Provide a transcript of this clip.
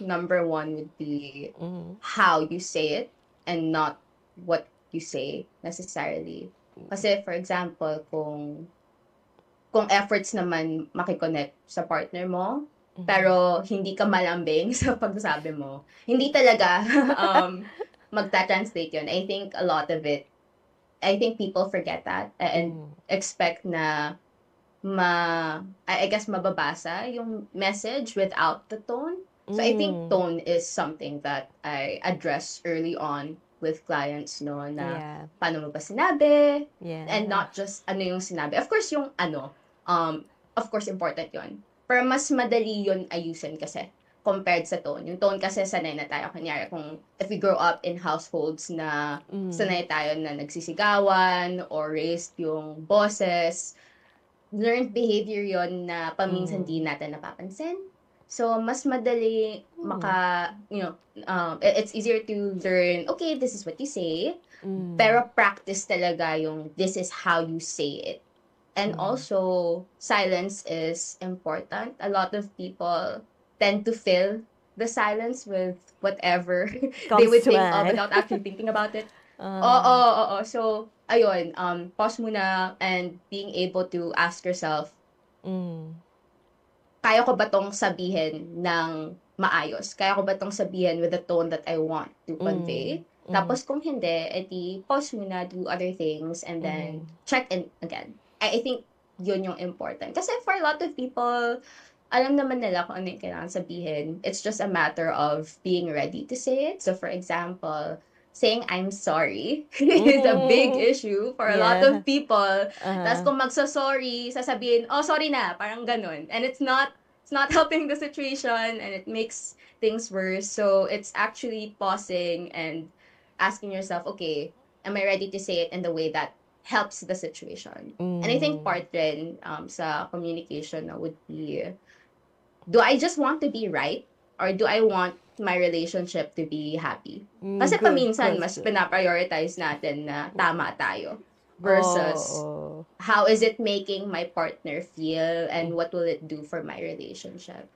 number one would be Mhm. how you say it and not what you say necessarily. Kasi for example, kung efforts naman makikonnect sa partner mo, Mhm. pero hindi ka malambing sa pagsasabi mo, hindi talaga magta-translate yun. I think people forget that and Mhm. expect na I guess mababasa yung message without the tone. So I think Mm. tone is something that I address early on with clients, no, na Yeah. paano mo ba sinabi, and Yeah. not just ano yung sinabi. Of course, yung of course, important yon. Pero mas madali yon ayusin kasi compared sa tone. Yung tone kasi sanay na tayo. Kunyari, if we grow up in households na Mm. sanay tayo na nagsisigawan or raised yung bosses, learned behavior yon na paminsan di Mm. natin napapansin. So, mas madali Mm. it's easier to learn, okay, this is what you say, Mm. pero practice talaga yung this is how you say it. And Mm. also, silence is important. A lot of people tend to fill the silence with whatever they Comes would to think of mind. without actually thinking about it. Oo, Uh, oo. So, ayun, pause muna and being able to ask yourself, mm. kaya ko ba tong sabihin ng maayos? Kaya ko ba tong sabihin with the tone that I want to convey? Mm. Mm. Tapos kung hindi, edi pause muna, do other things, and then Mm. check in again. I think yun yung important. Kasi for a lot of people, alam naman nila kung ano yung kailangan sabihin. It's just a matter of being ready to say it. So for example, saying I'm sorry is a big Mm. issue for a lot Yeah. of people. Tapos Uh, kung magso-sorry, sasabihin, oh, sorry na, parang ganun. And it's not helping the situation and it makes things worse. So it's actually pausing and asking yourself, okay, am I ready to say it in the way that helps the situation? And I think mm. part rin sa communication would be, do I just want to be right? Or do I want my relationship to be happy? Mm, Kasi good paminsan, mas question. pinaprioritize natin na tama tayo versus Oo. how is it making my partner feel and what will it do for my relationship.